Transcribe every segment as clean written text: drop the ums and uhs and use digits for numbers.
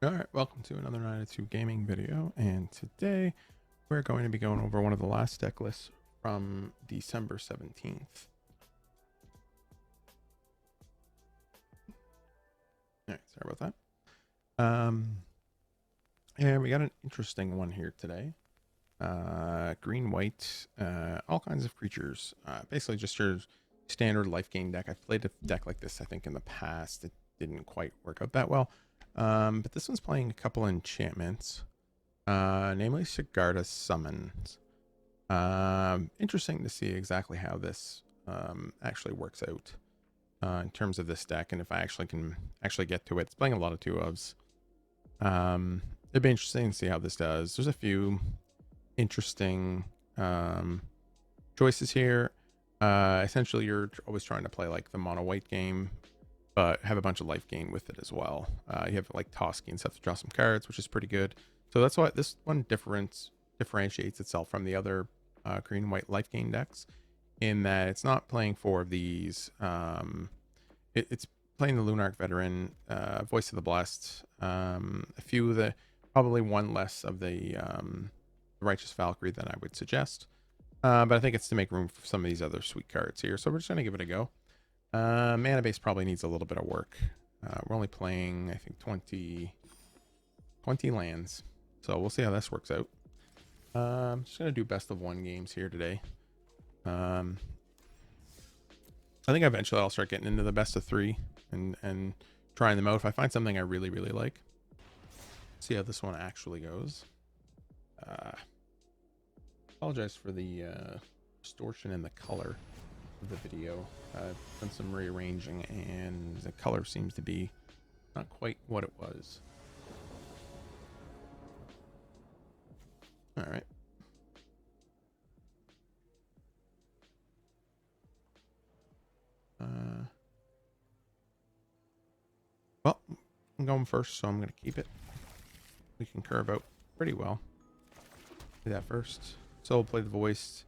All right, welcome to another 92 gaming video, and today we're going to be going over one of the last deck lists from December 17th. All right, sorry about that. And we got an interesting one here today. Green, white, all kinds of creatures. Basically just your standard Lifegain deck. I've played a deck like this, I think, in the past. It didn't quite work out that well. But this one's playing a couple enchantments, namely Sigarda Summons. Interesting to see exactly how this actually works out in terms of this deck, and if I actually can get to it. It's playing a lot of 2-ofs. It'd be interesting to see how this does. There's a few interesting choices here. Essentially, you're always trying to play like the mono white game, but have a bunch of life gain with it as well. You have like Toski and stuff to draw some cards, which is pretty good. So that's why this one differentiates itself from the other green white life gain decks, in that it's not playing 4 of these. It's playing the Lunarch Veteran, Voice of the Blessed, a few of the, probably one less of the Righteous Valkyrie than I would suggest. But I think it's to make room for some of these other sweet cards here. So we're just going to give it a go. Mana base probably needs a little bit of work. We're only playing, I think, 20 lands. So we'll see how this works out. I'm just going to do best of 1 games here today. I think eventually I'll start getting into the best of 3 and trying them out. If I find something I really, really like, see how this one actually goes. Apologize for the distortion in the color of the video. I've done some rearranging and the color seems to be not quite what it was. All right. Well, I'm going first, so I'm going to keep it. We can curve out pretty well. Do that first. So we'll play the voiced.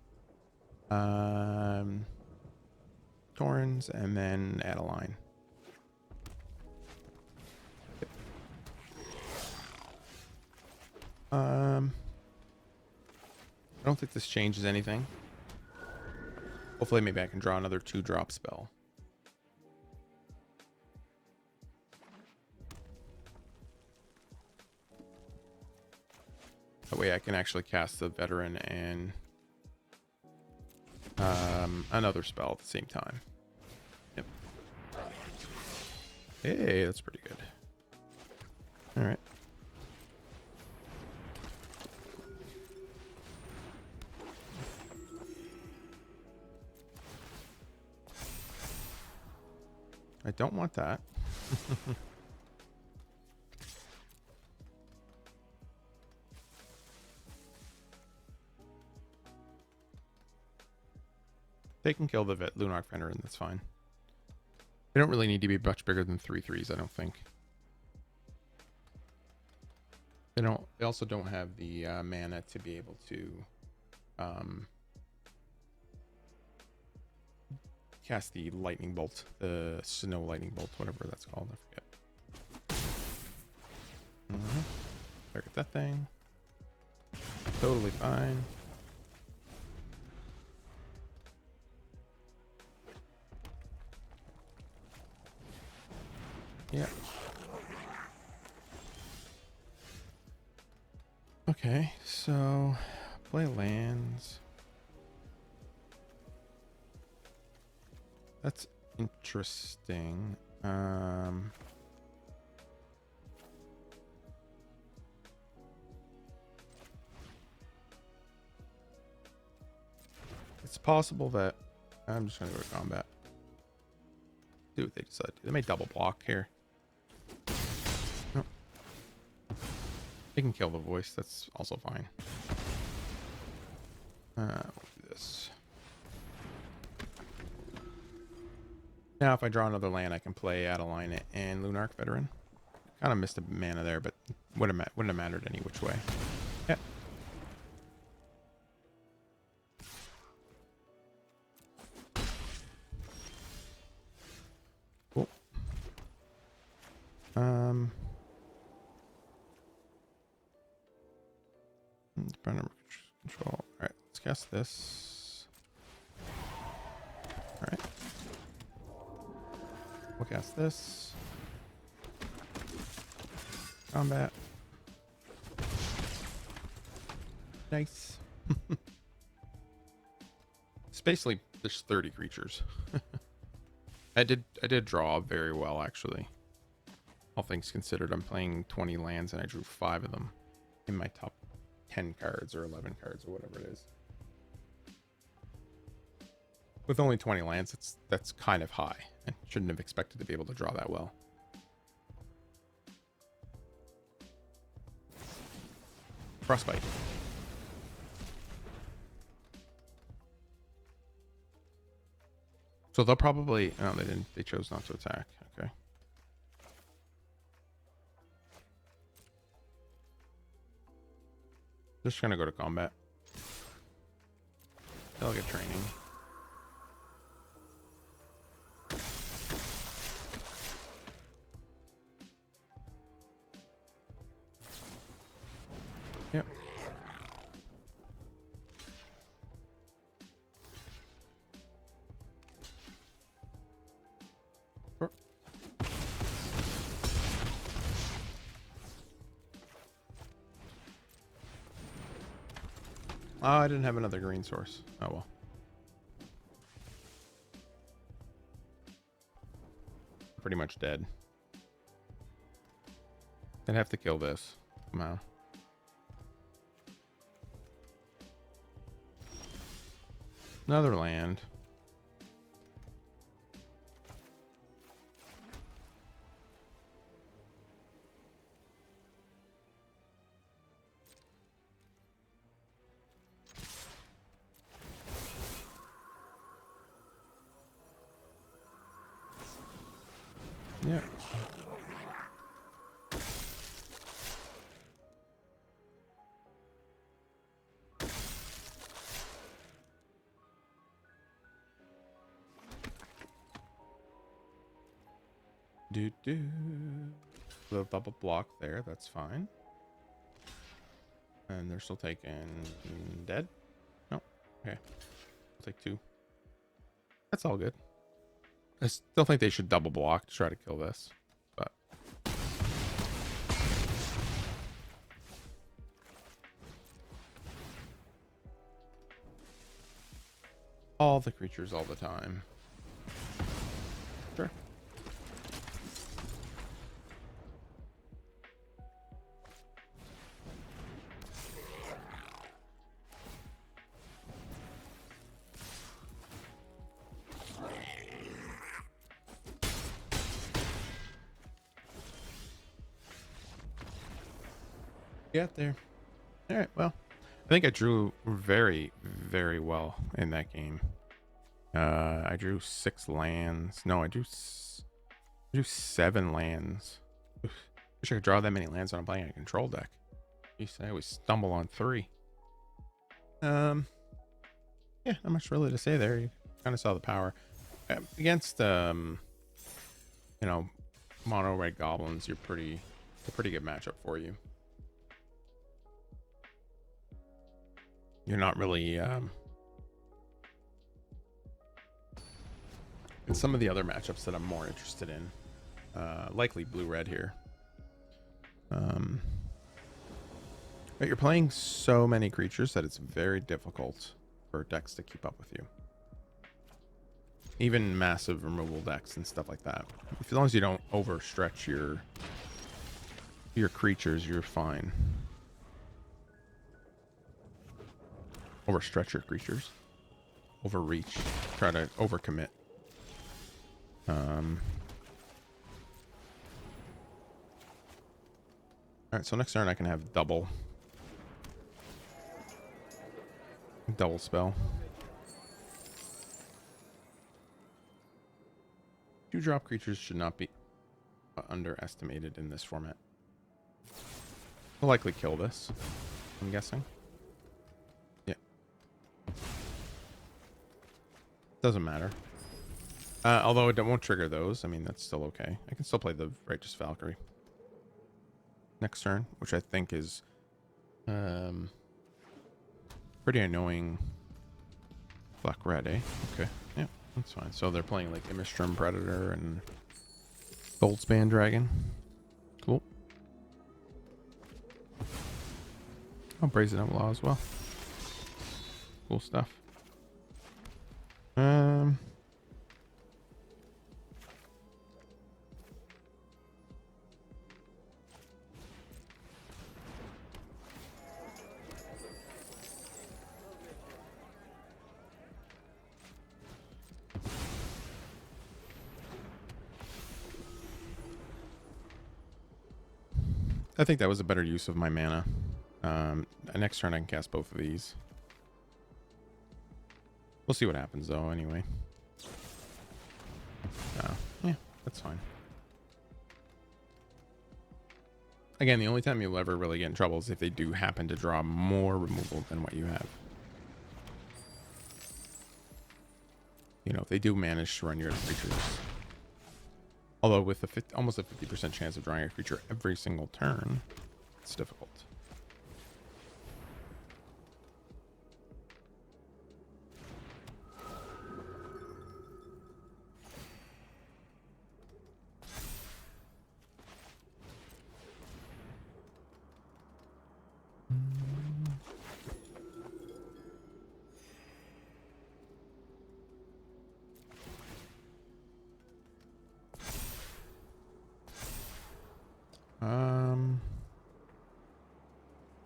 Torrens, and then add a line. Yep. I don't think this changes anything. Hopefully maybe I can draw another 2-drop spell. That way I can actually cast the Veteran and another spell at the same time. Yep. Hey, that's pretty good. All right. I don't want that. They can kill the Lunarch Veteran, that's fine. They don't really need to be much bigger than 3/3s, I don't think. They also don't have the mana to be able to cast the lightning bolt, the snow lightning bolt, whatever that's called. I forget. Target that thing. Totally fine. Yeah. Okay, so play lands. That's interesting. It's possible that I'm just gonna go to combat. Do what they decide. They may double block here. No. They can kill the voice. That's also fine. We'll do this. Now, if I draw another land, I can play Adeline and Lunarch Veteran. Kind of missed a mana there, but wouldn't have mattered any which way. Yeah. Cool. Dependent control. All right, let's cast this. All right. We'll cast this. Combat. Nice. It's basically there's 30 creatures. I did draw very well actually. All things considered, I'm playing 20 lands and I drew 5 of them in my top 10 cards or 11 cards or whatever it is. With only 20 lands, that's kind of high. I shouldn't have expected to be able to draw that well. Frostbite. So they'll probably... Oh, they didn't. They chose not to attack. Okay. Just gonna go to combat. They'll get training. Yep. Sure. Oh, I didn't have another green source. Oh well. Pretty much dead. I'd have to kill this somehow. Another land. Yeah. Do. The bubble block there, that's fine. And they're still taking dead? No. Okay. I'll take 2. That's all good. I still think they should double block to try to kill this. But all the creatures all the time. Sure. Get there. All right. Well, I think I drew very, very well in that game. I drew 6 lands. No, I drew 7 lands. Oof. Wish I could draw that many lands when I'm playing a control deck. Jeez, I always stumble on 3. Yeah, not much really to say there. You kind of saw the power against you know, mono red goblins. It's a pretty good matchup for you. You're not really in some of the other matchups that I'm more interested in, likely blue-red here. But you're playing so many creatures that it's very difficult for decks to keep up with you. Even massive removal decks and stuff like that. As long as you don't overstretch your creatures, you're fine. Overstretch your creatures. Overreach. Try to overcommit. Alright, so next turn I can have double spell. 2-drop creatures should not be underestimated in this format. We'll likely kill this, I'm guessing. Yeah. Doesn't matter. Although it won't trigger those. I mean, that's still okay. I can still play the Righteous Valkyrie next turn, which I think is Pretty annoying black red, eh? Okay. Yeah, that's fine. So they're playing like Imistrum Predator and Goldspan Dragon. Cool. Oh, Brazen Outlaw as well. Cool stuff. I think that was a better use of my mana. Next turn I can cast both of these. We'll see what happens though anyway. Yeah, that's fine. Again, the only time you'll ever really get in trouble is if they do happen to draw more removal than what you have. You know, if they do manage to run your creatures. Although with almost a 50% chance of drawing a creature every single turn, it's difficult.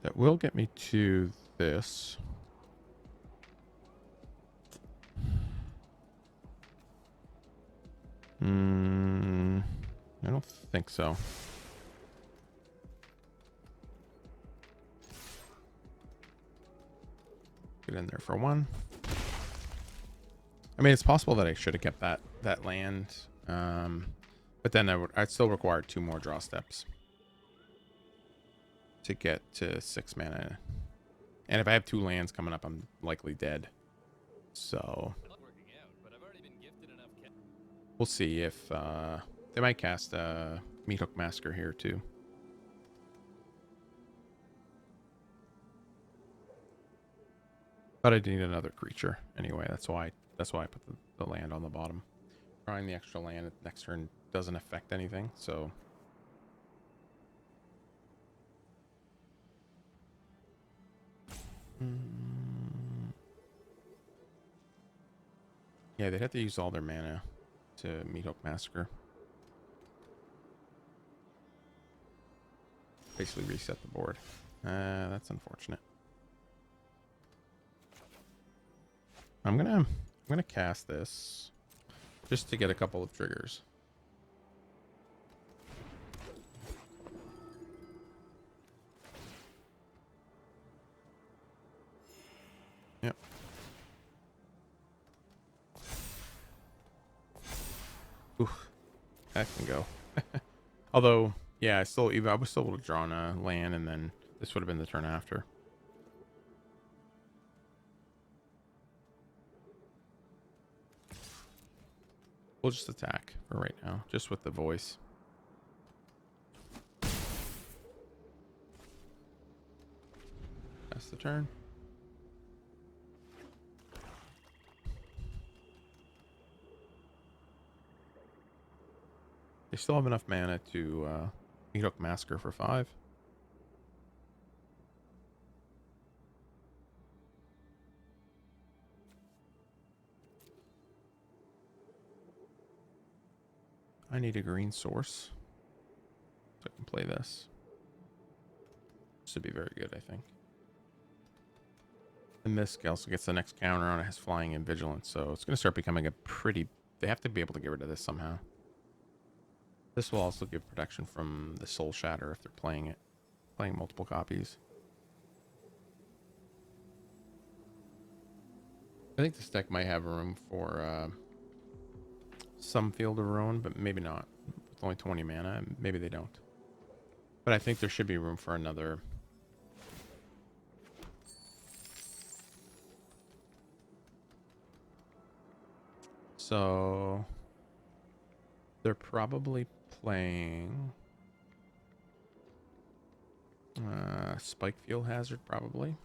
That will get me to this. I don't think so. Get in there for one. I mean, it's possible that I should have kept that land, but then I'd still require 2 more draw steps to get to 6 mana. And if I have 2 lands coming up, I'm likely dead. So we'll see if they might cast a Meathook Massacre here too. But I need another creature anyway. That's why I put the land on the bottom. Drawing the extra land next turn doesn't affect anything, so. Yeah, they'd have to use all their mana to Meathook Massacre. Basically reset the board. That's unfortunate. I'm gonna cast this just to get a couple of triggers. Yep. Oof, that can go. Although, yeah, I was still able to draw on a land, and then this would have been the turn after. We'll just attack for right now, just with the voice. That's the turn. They still have enough mana to Meathook Massacre for 5. I need a green source so I can play this. This would be very good, I think. And this also gets the next counter on it. Has flying and vigilance, so it's going to start becoming a pretty. They have to be able to get rid of this somehow. This will also give protection from the Soul Shatter if they're playing multiple copies. I think this deck might have room for some Field of Ruin, but maybe not. With only 20 mana, maybe they don't. But I think there should be room for another. So they're probably playing Spike Field Hazard, probably.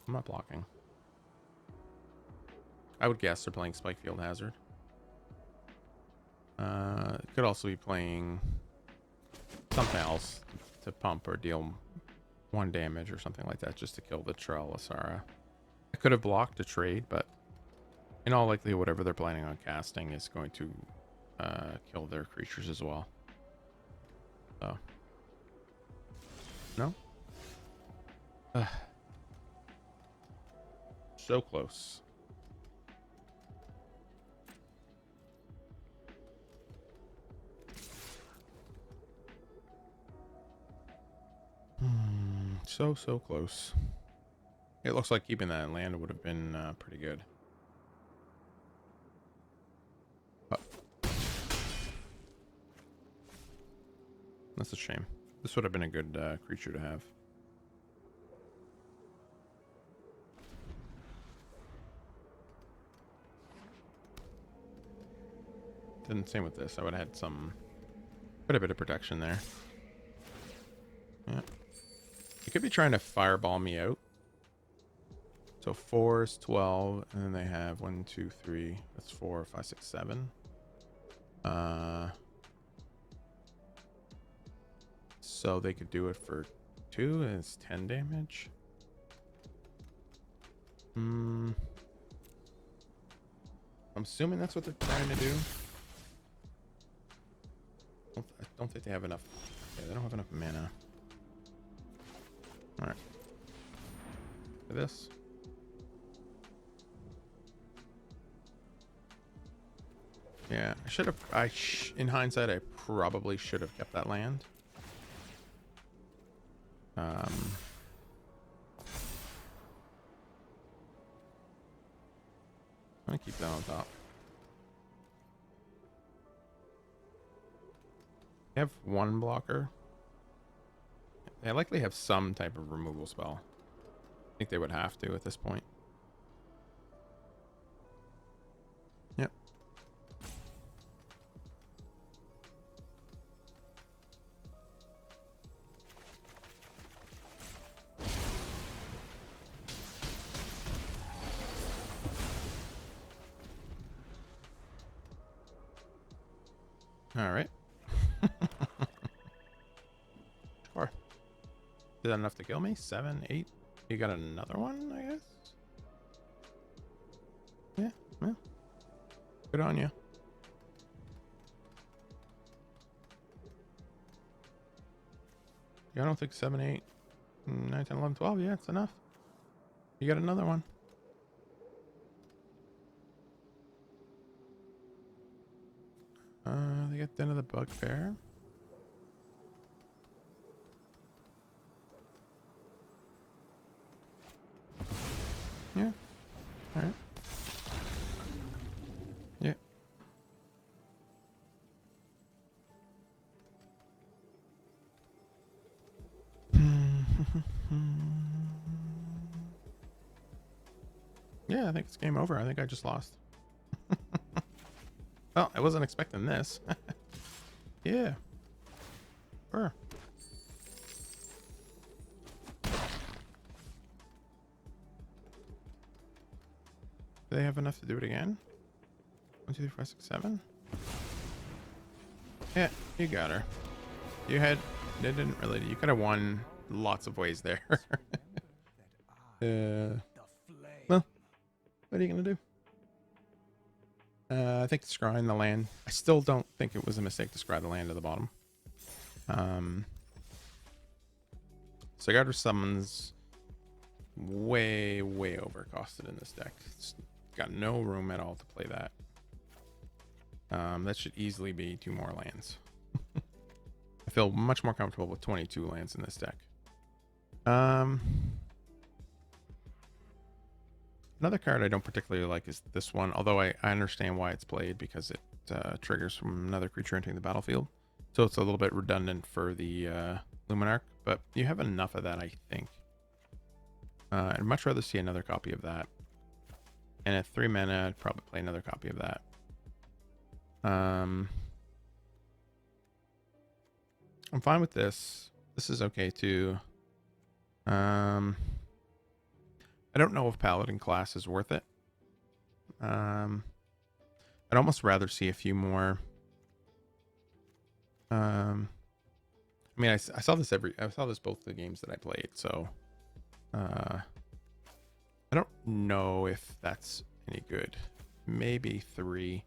I'm not blocking. I would guess they're playing Spike Field Hazard. Could also be playing something else to pump or deal 1 damage or something like that just to kill the Trellisara. I could have blocked a trade, but in all likelihood, whatever they're planning on casting is going to kill their creatures as well. So, no? So close. So close. It looks like keeping that land would have been pretty good. But that's a shame. This would have been a good creature to have. Didn't same with this. I would have had quite a bit of protection there. Yeah. You could be trying to fireball me out. So 4 is 12, and then they have 1, 2, 3. That's 4, 5, 6, 7. So they could do it for 2, and it's 10 damage. I'm assuming that's what they're trying to do. I don't think they have enough. Yeah, they don't have enough mana. All right. For this. Yeah, I should have. In hindsight, I probably should have kept that land. I'm gonna keep that on top. They have 1 blocker. They likely have some type of removal spell. I think they would have to at this point. Yep. All right. Sure. Is that enough to kill me? 7, 8. You got another one, I guess? Yeah, well. Good on you. Yeah, I don't think 7, 8, 9, 10, 11, 12. Yeah, it's enough. You got another one. They get Den of the Bugbear. Yeah. All right. Yeah. Yeah, I think it's game over. I think I just lost. Well, I wasn't expecting this. Yeah. Sure. Do they have enough to do it again? 1, 2, 3, 4, 5, 6, 7. Yeah, you got her. You had. They didn't really. You could have won lots of ways there. Well, what are you gonna do? I think scrying the land. I still don't think it was a mistake to scry the land at the bottom. So Guard summons way overcosted in this deck. It's got no room at all to play that. That should easily be 2 more lands. I feel much more comfortable with 22 lands in this deck. Another card I don't particularly like is this one, although I understand why it's played because it triggers from another creature entering the battlefield. So it's a little bit redundant for the Luminarch, but you have enough of that, I think. I'd much rather see another copy of that. And at 3 mana, I'd probably play another copy of that. I'm fine with this. This is okay too. I don't know if Paladin class is worth it. I'd almost rather see a few more. I mean, I saw this both the games that I played, so I don't know if that's any good. Maybe 3.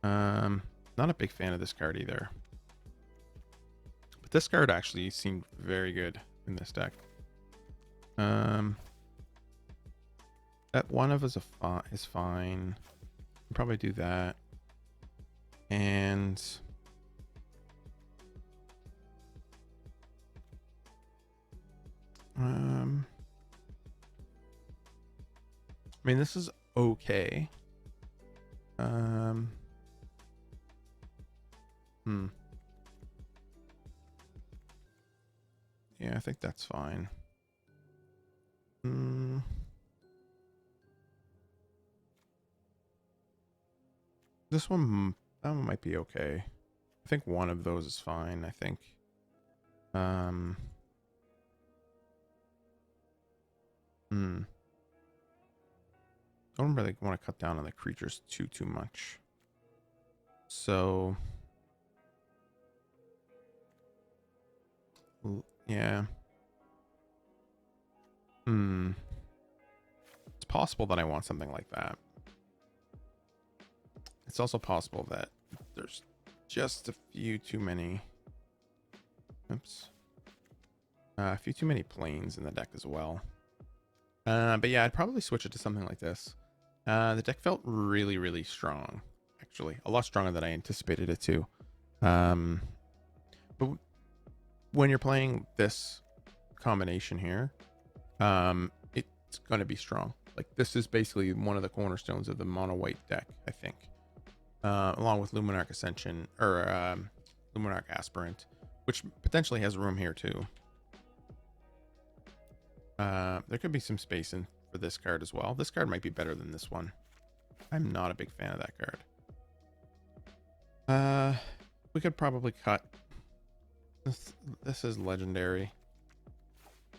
Not a big fan of this card either. But this card actually seemed very good in this deck. That one of us is fine. I'll probably do that. And I mean, this is okay. Yeah, I think that's fine. This one, that one might be okay. I think one of those is fine, I think. I don't really want to cut down on the creatures too much. So yeah. It's possible that I want something like that. It's also possible that there's just a few too many. Oops. A few too many planes in the deck as well. But yeah, I'd probably switch it to something like this. The deck felt really, really strong. Actually, a lot stronger than I anticipated it to. But when you're playing this combination here, it's going to be strong. Like, this is basically one of the cornerstones of the mono white deck, I think. Along with Luminarch Ascension, or Luminarch Aspirant, which potentially has room here too. There could be some space in for this card as well. This card might be better than this one. I'm not a big fan of that card. We could probably cut. This is legendary.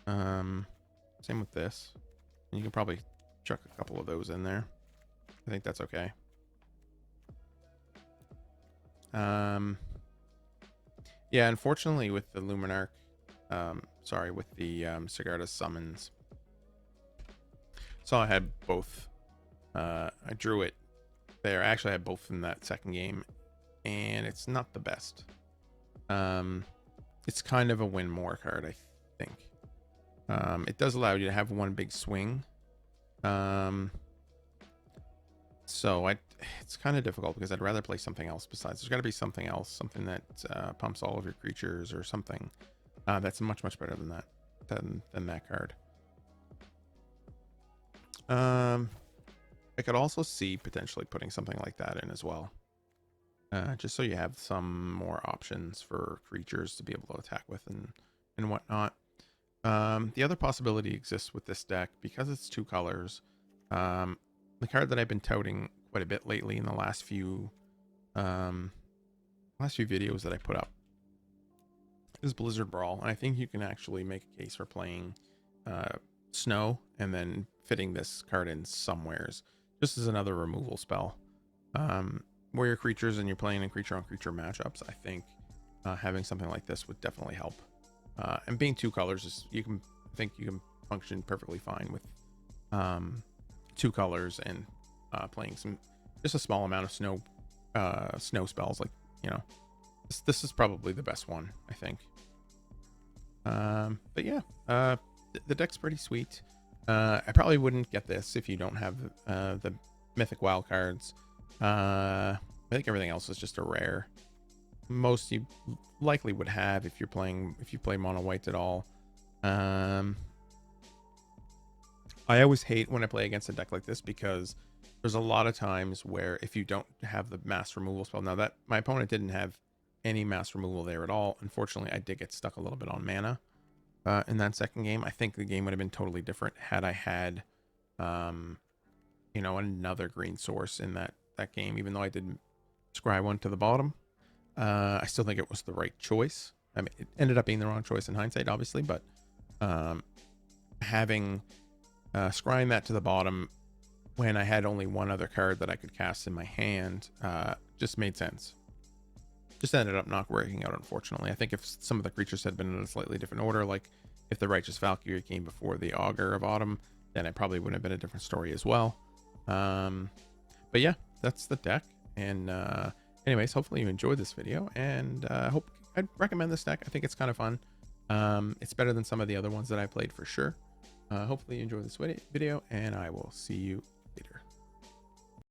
Same with this. You can probably chuck a couple of those in there. I think that's okay. Yeah, unfortunately with the Luminarch, with the Sigarda's summons. So I had both. I drew it there. I actually had both in that second game, and it's not the best. It's kind of a win more card, I think. It does allow you to have one big swing. So it's kind of difficult because I'd rather play something else besides. There's got to be something else, something that pumps all of your creatures or something that's much better than that card. I could also see potentially putting something like that in as well, just so you have some more options for creatures to be able to attack with and whatnot. The other possibility exists with this deck because it's 2 colors. The card that I've been touting quite a bit lately in the last few videos that I put up is Blizzard Brawl, and I think you can actually make a case for playing Snow and then fitting this card in somewheres, just as another removal spell. Where your creatures and you're playing in creature-on-creature matchups, I think having something like this would definitely help. And being 2 colors is I think you can function perfectly fine with 2 colors and playing just a small amount of snow spells. Like, you know, this is probably the best one, I think. But yeah, the deck's pretty sweet. I probably wouldn't get this if you don't have the mythic wild cards. I think everything else is just a rare. Most you likely would have if you play mono white at all. I always hate when I play against a deck like this because there's a lot of times where if you don't have the mass removal spell, now that my opponent didn't have any mass removal there at all, unfortunately I did get stuck a little bit on mana in that second game. I think the game would have been totally different had I had another green source in that game, even though I didn't scry one to the bottom. I still think it was the right choice. I mean, it ended up being the wrong choice in hindsight, obviously, but having Scrying that to the bottom when I had only one other card that I could cast in my hand just made sense. Just ended up not working out, unfortunately. I think if some of the creatures had been in a slightly different order, like if the Righteous Valkyrie came before the Augur of Autumn, then it probably would have been a different story as well. But yeah, that's the deck. And anyways, hopefully you enjoyed this video, and I'd recommend this deck. I think it's kind of fun. It's better than some of the other ones that I played for sure. Hopefully you enjoyed this video, and I will see you